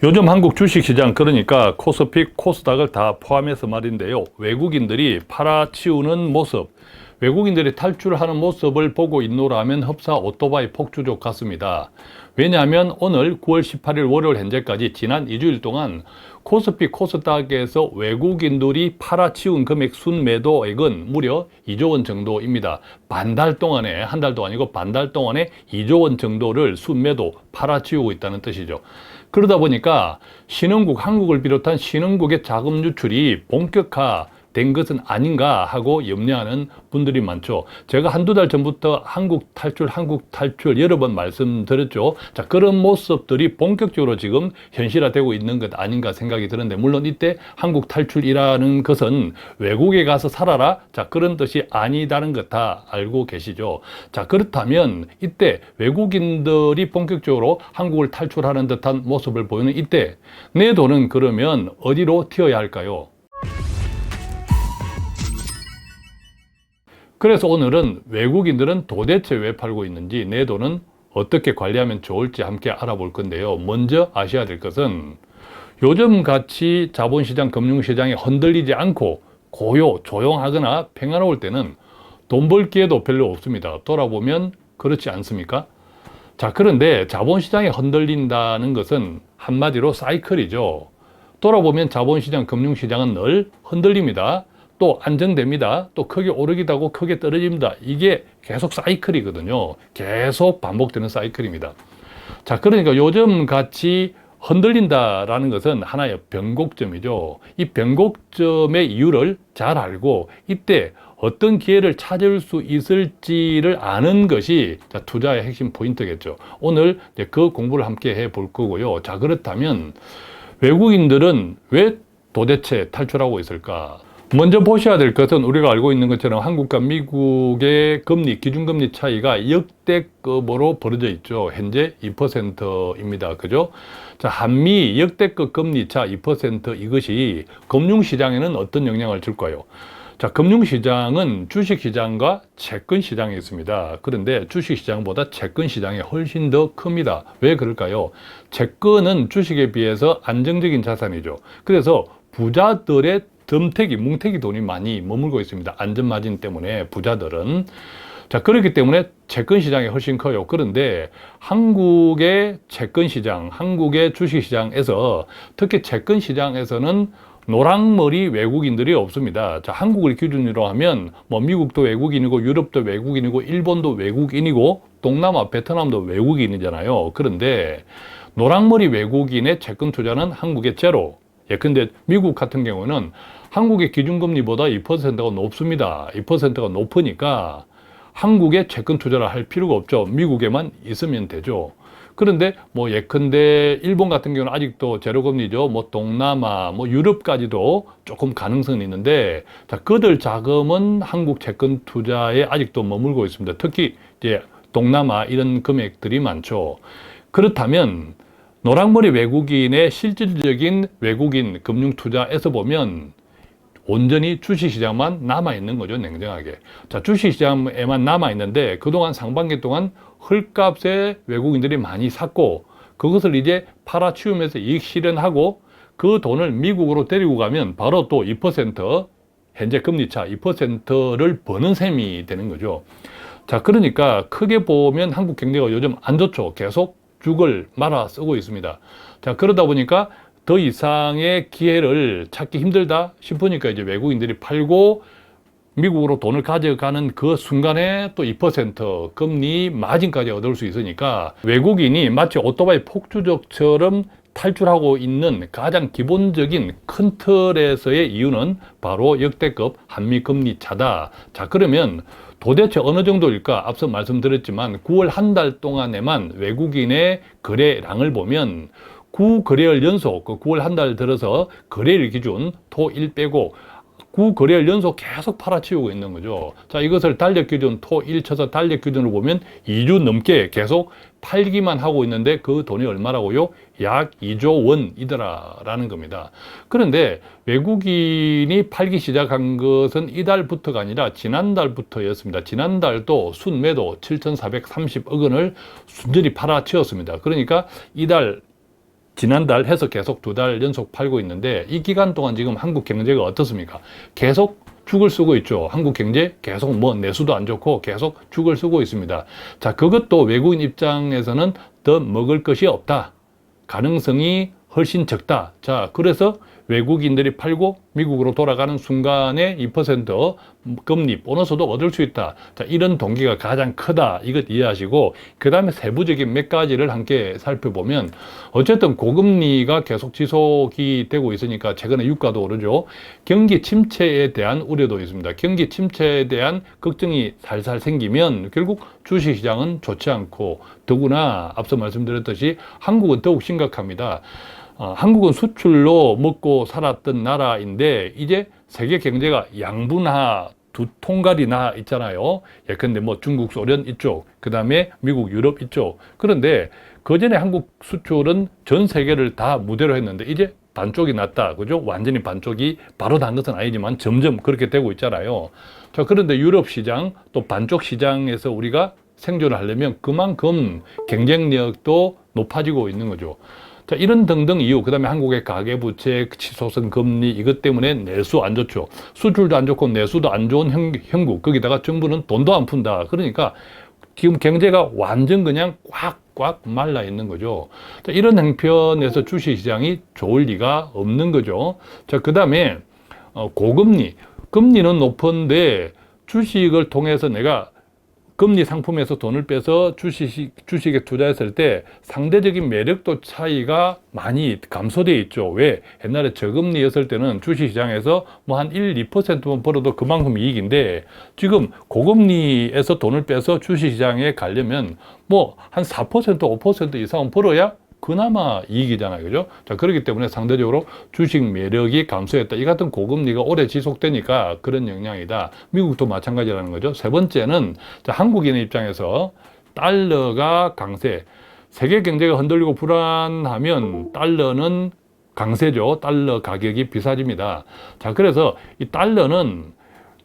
요즘 한국 주식시장, 그러니까 코스피, 코스닥을 다 포함해서 말인데요. 외국인들이 팔아치우는 모습, 외국인들이 탈출하는 모습을 보고 있노라면 흡사 오토바이 폭주족 같습니다. 왜냐하면 오늘 9월 18일 월요일 현재까지 지난 2주일 동안 코스피, 코스닥에서 외국인들이 팔아치운 금액 순매도액은 무려 2조 원 정도입니다. 반달 동안에, 한 달도 아니고 반달 동안에 2조 원 정도를 순매도 팔아치우고 있다는 뜻이죠. 그러다 보니까 신흥국, 한국을 비롯한 신흥국의 자금 유출이 본격화된 것은 아닌가 하고 염려하는 분들이 많죠. 제가 한두 달 전부터 한국 탈출 여러 번 말씀드렸죠. 자, 그런 모습들이 본격적으로 지금 현실화되고 있는 것 아닌가 생각이 드는데, 물론 이때 한국 탈출이라는 것은 외국에 가서 살아라, 자, 그런 뜻이 아니다는 것 다 알고 계시죠. 자, 그렇다면 이때 외국인들이 본격적으로 한국을 탈출하는 듯한 모습을 보이는 이때 내 돈은 그러면 어디로 튀어야 할까요? 그래서 오늘은 외국인들은 도대체 왜 팔고 있는지, 내 돈은 어떻게 관리하면 좋을지 함께 알아볼 건데요. 먼저 아셔야 될 것은 요즘 같이 자본시장, 금융시장이 흔들리지 않고 고요, 조용하거나 평화로울 때는 돈 벌 기회도 별로 없습니다. 돌아보면 그렇지 않습니까? 자, 그런데 자본시장이 흔들린다는 것은 한마디로 사이클이죠. 돌아보면 자본시장, 금융시장은 늘 흔들립니다. 또 안정됩니다. 또 크게 오르기도 하고 크게 떨어집니다. 이게 계속 사이클이거든요. 계속 반복되는 사이클입니다. 자, 그러니까 요즘 같이 흔들린다라는 것은 하나의 변곡점이죠. 이 변곡점의 이유를 잘 알고 이때 어떤 기회를 찾을 수 있을지를 아는 것이 투자의 핵심 포인트겠죠. 오늘 그 공부를 함께 해볼 거고요. 자, 그렇다면 외국인들은 왜 도대체 탈출하고 있을까? 먼저 보셔야 될 것은 우리가 알고 있는 것처럼 한국과 미국의 금리, 기준금리 차이가 역대급으로 벌어져 있죠. 현재 2%입니다. 그죠? 자, 한미 역대급 금리 차 2% 이것이 금융시장에는 어떤 영향을 줄까요? 자, 금융시장은 주식시장과 채권시장이 있습니다. 그런데 주식시장보다 채권시장이 훨씬 더 큽니다. 왜 그럴까요? 채권은 주식에 비해서 안정적인 자산이죠. 그래서 부자들의 뭉태기 돈이 많이 머물고 있습니다. 안전마진 때문에 부자들은. 자, 그렇기 때문에 채권시장이 훨씬 커요. 그런데 한국의 채권시장, 한국의 주식시장에서 특히 채권시장에서는 노랑머리 외국인들이 없습니다. 자, 한국을 기준으로 하면 뭐 미국도 외국인이고 유럽도 외국인이고 일본도 외국인이고 동남아, 베트남도 외국인이잖아요. 그런데 노랑머리 외국인의 채권 투자는 한국의 제로. 예컨대 미국 같은 경우는 한국의 기준금리보다 2%가 높습니다. 2%가 높으니까 한국에 채권 투자를 할 필요가 없죠. 미국에만 있으면 되죠. 그런데 뭐 예컨대 일본 같은 경우는 아직도 제로금리죠. 뭐 동남아, 뭐 유럽까지도 조금 가능성이 있는데, 자, 그들 자금은 한국 채권 투자에 아직도 머물고 있습니다. 특히 이제 동남아 이런 금액들이 많죠. 그렇다면 노랑머리 외국인의 실질적인 외국인 금융 투자에서 보면 온전히 주식시장만 남아있는 거죠, 냉정하게. 자, 주식시장에만 남아있는데 그동안 상반기 동안 헐값에 외국인들이 많이 샀고 그것을 이제 팔아치우면서 이익 실현하고 그 돈을 미국으로 데리고 가면 바로 또 2% 현재 금리차 2%를 버는 셈이 되는 거죠. 자, 그러니까 크게 보면 한국 경제가 요즘 안 좋죠. 계속 죽을 말아 쓰고 있습니다. 자, 그러다 보니까 더 이상의 기회를 찾기 힘들다 싶으니까 이제 외국인들이 팔고 미국으로 돈을 가져가는 그 순간에 또 2% 금리 마진까지 얻을 수 있으니까 외국인이 마치 오토바이 폭주족처럼 탈출하고 있는 가장 기본적인 큰 틀에서의 이유는 바로 역대급 한미 금리 차다. 자, 그러면 도대체 어느 정도일까? 앞서 말씀드렸지만 9월 한 달 동안에만 외국인의 거래량을 보면 9거래일 연속, 9월 한 달 들어서 거래일 기준 토1 빼고 9거래일 연속 계속 팔아치우고 있는 거죠. 자, 이것을 달력 기준 토1 쳐서 달력 기준으로 보면 2주 넘게 계속 팔기만 하고 있는데 그 돈이 얼마라고요? 약 2조 원이더라라는 겁니다. 그런데 외국인이 팔기 시작한 것은 이달부터가 아니라 지난달부터였습니다. 지난달도 순매도 7,430억 원을 순전히 팔아치웠습니다. 그러니까 이달 지난달 해서 계속 2달 연속 팔고 있는데 이 기간 동안 지금 한국 경제가 어떻습니까? 계속 죽을 쓰고 있죠. 한국 경제 계속 뭐 내수도 안 좋고 계속 죽을 쓰고 있습니다. 자, 그것도 외국인 입장에서는 더 먹을 것이 없다. 가능성이 훨씬 적다. 자, 그래서 외국인들이 팔고 미국으로 돌아가는 순간에 2% 금리 보너스도 얻을 수 있다. 자, 이런 동기가 가장 크다. 이것 이해하시고 그 다음에 세부적인 몇 가지를 함께 살펴보면 어쨌든 고금리가 계속 지속이 되고 있으니까 최근에 유가도 오르죠. 경기 침체에 대한 우려도 있습니다. 경기 침체에 대한 걱정이 살살 생기면 결국 주식시장은 좋지 않고 더구나 앞서 말씀드렸듯이 한국은 더욱 심각합니다. 한국은 수출로 먹고 살았던 나라인데 이제 세계 경제가 양분화, 두 통갈이 나 있잖아요. 예컨대 뭐 중국, 소련 이쪽, 그 다음에 미국, 유럽 이쪽. 그런데 그전에 한국 수출은 전 세계를 다 무대로 했는데 이제 반쪽이 났다. 그죠? 완전히 반쪽이 바로 난 것은 아니지만 점점 그렇게 되고 있잖아요. 자, 그런데 유럽 시장, 또 반쪽 시장에서 우리가 생존을 하려면 그만큼 경쟁력도 높아지고 있는 거죠. 자, 이런 등등 이유, 그 다음에 한국의 가계부채, 치솟은 금리, 이것 때문에 내수 안 좋죠. 수출도 안 좋고 내수도 안 좋은 형국, 거기다가 정부는 돈도 안 푼다. 그러니까 지금 경제가 완전 그냥 꽉꽉 말라 있는 거죠. 자, 이런 형편에서 주식시장이 좋을 리가 없는 거죠. 자, 그 다음에 고금리, 금리는 높은데 주식을 통해서 내가 금리 상품에서 돈을 빼서 주식에 투자했을 때 상대적인 매력도 차이가 많이 감소되어 있죠. 왜? 옛날에 저금리였을 때는 주식시장에서 뭐 한 1, 2%만 벌어도 그만큼 이익인데 지금 고금리에서 돈을 빼서 주식시장에 가려면 뭐 한 4%, 5% 이상은 벌어야 그나마 이익이잖아요. 그죠? 자, 그렇기 때문에 상대적으로 주식 매력이 감소했다. 이 같은 고금리가 오래 지속되니까 그런 영향이다. 미국도 마찬가지라는 거죠. 세 번째는 자, 한국인의 입장에서 달러가 강세. 세계 경제가 흔들리고 불안하면 달러는 강세죠. 달러 가격이 비싸집니다. 자, 그래서 이 달러는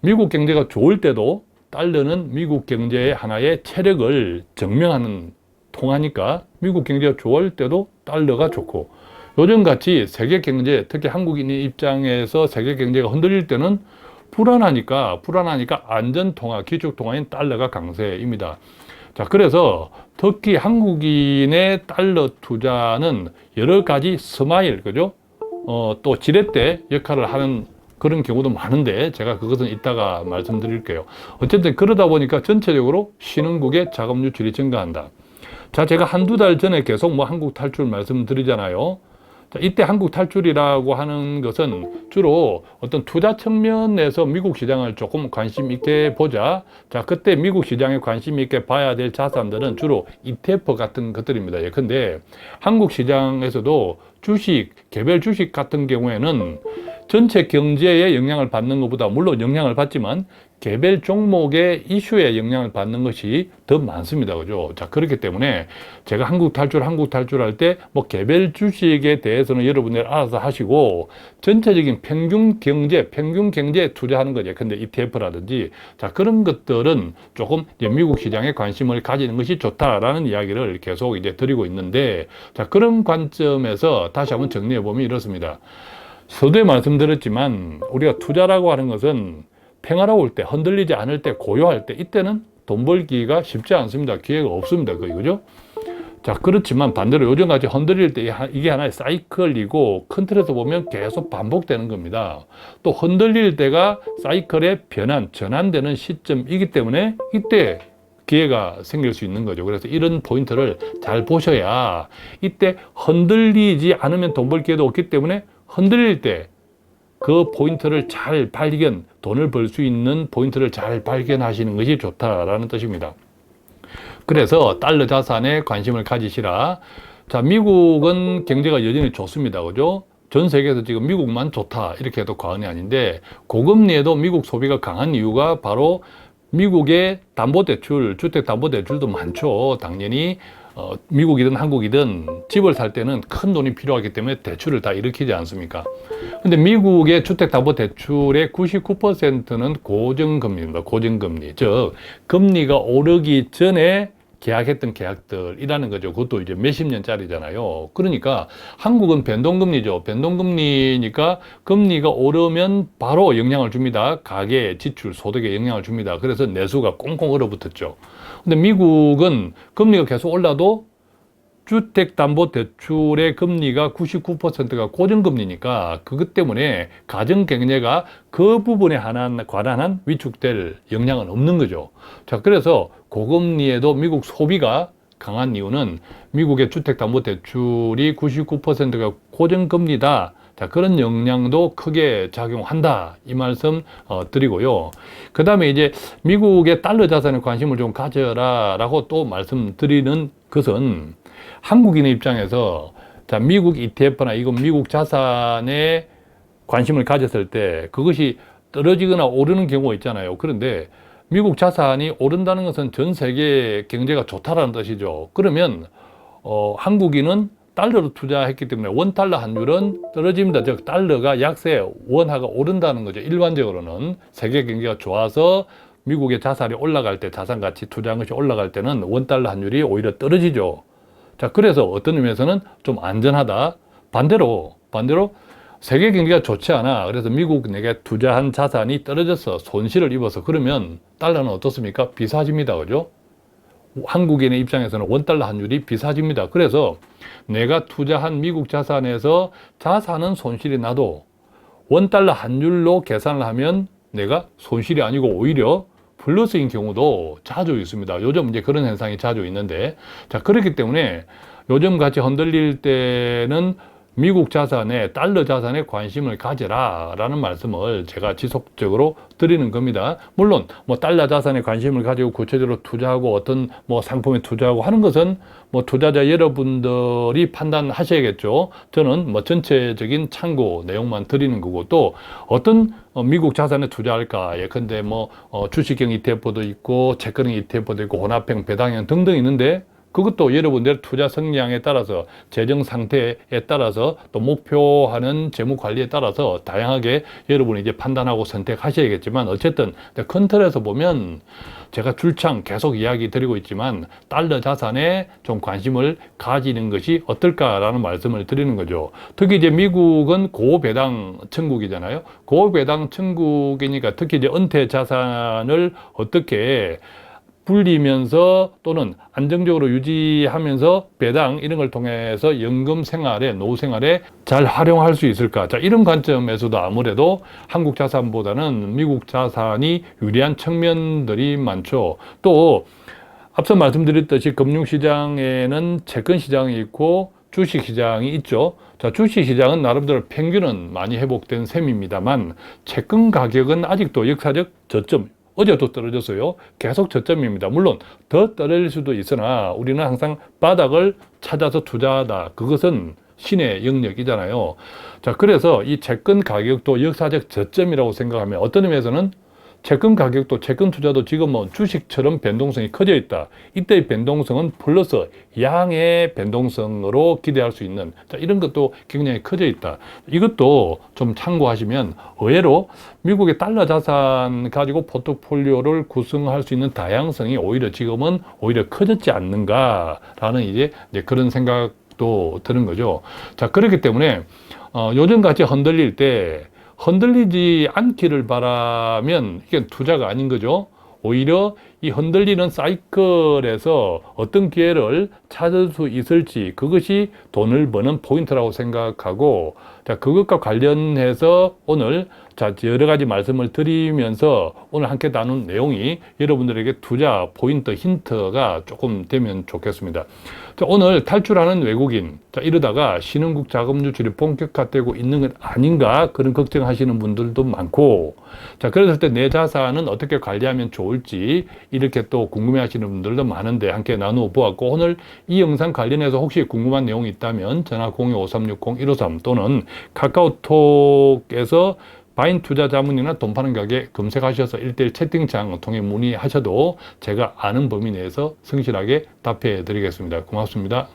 미국 경제가 좋을 때도 달러는 미국 경제의 하나의 체력을 증명하는 통하니까 미국 경제가 좋을 때도 달러가 좋고 요즘같이 세계 경제, 특히 한국인의 입장에서 세계 경제가 흔들릴 때는 불안하니까 안전통화, 기축통화인 달러가 강세입니다. 자, 그래서 특히 한국인의 달러 투자는 여러 가지 스마일, 그죠? 또 지렛대 역할을 하는 그런 경우도 많은데 제가 그것은 이따가 말씀드릴게요. 어쨌든 그러다 보니까 전체적으로 신흥국의 자금 유출이 증가한다. 자, 제가 한두 달 전에 계속 뭐 한국 탈출 말씀드리잖아요. 자, 이때 한국 탈출이라고 하는 것은 주로 어떤 투자 측면에서 미국 시장을 조금 관심 있게 보자. 자, 그때 미국 시장에 관심 있게 봐야 될 자산들은 주로 ETF 같은 것들입니다. 예컨대 한국 시장에서도 주식, 개별 주식 같은 경우에는 전체 경제에 영향을 받는 것보다 물론 영향을 받지만 개별 종목의 이슈에 영향을 받는 것이 더 많습니다. 그죠? 자, 그렇기 때문에 제가 한국 탈출할 때 뭐 개별 주식에 대해서는 여러분들이 알아서 하시고 전체적인 평균 경제에 투자하는 거죠. 근데 ETF라든지 자, 그런 것들은 조금 이제 미국 시장에 관심을 가지는 것이 좋다라는 이야기를 계속 이제 드리고 있는데 자, 그런 관점에서 다시 한번 정리해 보면 이렇습니다. 서두에 말씀드렸지만 우리가 투자라고 하는 것은 평화로울 때, 흔들리지 않을 때, 고요할 때 이때는 돈 벌기가 쉽지 않습니다. 기회가 없습니다. 그죠? 자, 그렇지만 반대로 요즘같이 흔들릴 때 이게 하나의 사이클이고 큰 틀에서 보면 계속 반복되는 겁니다. 또 흔들릴 때가 사이클의 전환되는 시점이기 때문에 이때 기회가 생길 수 있는 거죠. 그래서 이런 포인트를 잘 보셔야 이때 흔들리지 않으면 돈 벌 기회도 없기 때문에 흔들릴 때 그 포인트를 잘 돈을 벌 수 있는 포인트를 잘 발견하시는 것이 좋다라는 뜻입니다. 그래서 달러 자산에 관심을 가지시라. 자, 미국은 경제가 여전히 좋습니다. 그죠? 전 세계에서 지금 미국만 좋다. 이렇게 해도 과언이 아닌데, 고금리에도 미국 소비가 강한 이유가 바로 미국의 담보대출, 주택담보대출도 많죠. 당연히 미국이든 한국이든 집을 살 때는 큰 돈이 필요하기 때문에 대출을 다 일으키지 않습니까? 근데 미국의 주택담보대출의 99%는 고정금리입니다. 고정금리. 즉, 금리가 오르기 전에 계약했던 계약들이라는 거죠. 그것도 이제 몇십 년짜리잖아요. 그러니까 한국은 변동금리죠. 변동금리니까 금리가 오르면 바로 영향을 줍니다. 가계, 지출, 소득에 영향을 줍니다. 그래서 내수가 꽁꽁 얼어붙었죠. 근데 미국은 금리가 계속 올라도 주택담보대출의 금리가 99%가 고정금리니까 그것 때문에 가정경제가 그 부분에 관한 위축될 영향은 없는 거죠. 자, 그래서 고금리에도 미국 소비가 강한 이유는 미국의 주택담보대출이 99%가 고정금리다. 자, 그런 영향도 크게 작용한다. 이 말씀 드리고요. 그 다음에 이제 미국의 달러 자산에 관심을 좀 가져라 라고 또 말씀드리는 것은 한국인의 입장에서 자, 미국 ETF나 이건 미국 자산에 관심을 가졌을 때 그것이 떨어지거나 오르는 경우가 있잖아요. 그런데 미국 자산이 오른다는 것은 전 세계 경제가 좋다라는 뜻이죠. 그러면 한국인은 달러로 투자했기 때문에 원달러 환율은 떨어집니다. 즉 달러가 약세, 원화가 오른다는 거죠. 일반적으로는 세계 경제가 좋아서 미국의 자산이 올라갈 때, 자산 가치 투자한 것이 올라갈 때는 원달러 환율이 오히려 떨어지죠. 자, 그래서 어떤 의미에서는 좀 안전하다. 반대로 세계 경기가 좋지 않아. 그래서 미국 내게 투자한 자산이 떨어져서 손실을 입어서 그러면 달러는 어떻습니까? 비싸집니다. 그죠? 한국인의 입장에서는 원달러 환율이 비싸집니다. 그래서 내가 투자한 미국 자산에서 자산은 손실이 나도 원달러 환율로 계산을 하면 내가 손실이 아니고 오히려 플러스인 경우도 자주 있습니다. 요즘 이제 그런 현상이 자주 있는데, 자, 그렇기 때문에 요즘 같이 흔들릴 때는 미국 자산에, 달러 자산에 관심을 가져라 라는 말씀을 제가 지속적으로 드리는 겁니다. 물론 뭐 달러 자산에 관심을 가지고 구체적으로 투자하고 어떤 뭐 상품에 투자하고 하는 것은 뭐 투자자 여러분들이 판단하셔야겠죠. 저는 뭐 전체적인 참고 내용만 드리는 거고, 또 어떤 미국 자산에 투자할까? 예컨대 뭐 주식형 ETF도 있고 채권형 ETF도 있고 혼합형, 배당형 등등 있는데 그것도 여러분들의 투자 성향에 따라서, 재정 상태에 따라서, 또 목표하는 재무 관리에 따라서 다양하게 여러분이 이제 판단하고 선택하셔야겠지만, 어쨌든 큰 틀에서 보면 제가 줄창 계속 이야기 드리고 있지만 달러 자산에 좀 관심을 가지는 것이 어떨까라는 말씀을 드리는 거죠. 특히 이제 미국은 고배당 천국이잖아요. 고배당 천국이니까 특히 이제 은퇴 자산을 어떻게 불리면서 또는 안정적으로 유지하면서 배당 이런 걸 통해서 연금 생활에, 노후 생활에 잘 활용할 수 있을까? 자, 이런 관점에서도 아무래도 한국 자산보다는 미국 자산이 유리한 측면들이 많죠. 또 앞서 말씀드렸듯이 금융시장에는 채권 시장이 있고 주식 시장이 있죠. 자, 주식 시장은 나름대로 평균은 많이 회복된 셈입니다만 채권 가격은 아직도 역사적 저점, 어제도 떨어졌어요. 계속 저점입니다. 물론 더 떨어질 수도 있으나 우리는 항상 바닥을 찾아서 투자하다. 그것은 신의 영역이잖아요. 자, 그래서 이 채권 가격도 역사적 저점이라고 생각하면 어떤 의미에서는 채권 가격도, 채권 투자도 지금은 주식처럼 변동성이 커져 있다. 이때의 변동성은 플러스 양의 변동성으로 기대할 수 있는, 자, 이런 것도 굉장히 커져 있다. 이것도 좀 참고하시면 의외로 미국의 달러 자산 가지고 포트폴리오를 구성할 수 있는 다양성이 오히려 지금은 오히려 커졌지 않는가라는 이제 그런 생각도 드는 거죠. 자, 그렇기 때문에 요즘 같이 흔들릴 때 흔들리지 않기를 바라면 이게 투자가 아닌 거죠. 오히려 이 흔들리는 사이클에서 어떤 기회를 찾을 수 있을지, 그것이 돈을 버는 포인트라고 생각하고, 자, 그것과 관련해서 오늘 여러 가지 말씀을 드리면서 오늘 함께 나눈 내용이 여러분들에게 투자 포인트, 힌트가 조금 되면 좋겠습니다. 자, 오늘 탈출하는 외국인, 자, 이러다가 신흥국 자금 유출이 본격화되고 있는 것 아닌가, 그런 걱정하시는 분들도 많고, 자, 그랬을 때 내 자산은 어떻게 관리하면 좋을지 이렇게 또 궁금해하시는 분들도 많은데 함께 나누어 보았고, 오늘 이 영상 관련해서 혹시 궁금한 내용이 있다면 전화 02-5360-153 또는 카카오톡에서 바인 투자 자문이나 돈 파는 가게 검색하셔서 1:1 채팅창 통해 문의하셔도 제가 아는 범위 내에서 성실하게 답해 드리겠습니다. 고맙습니다.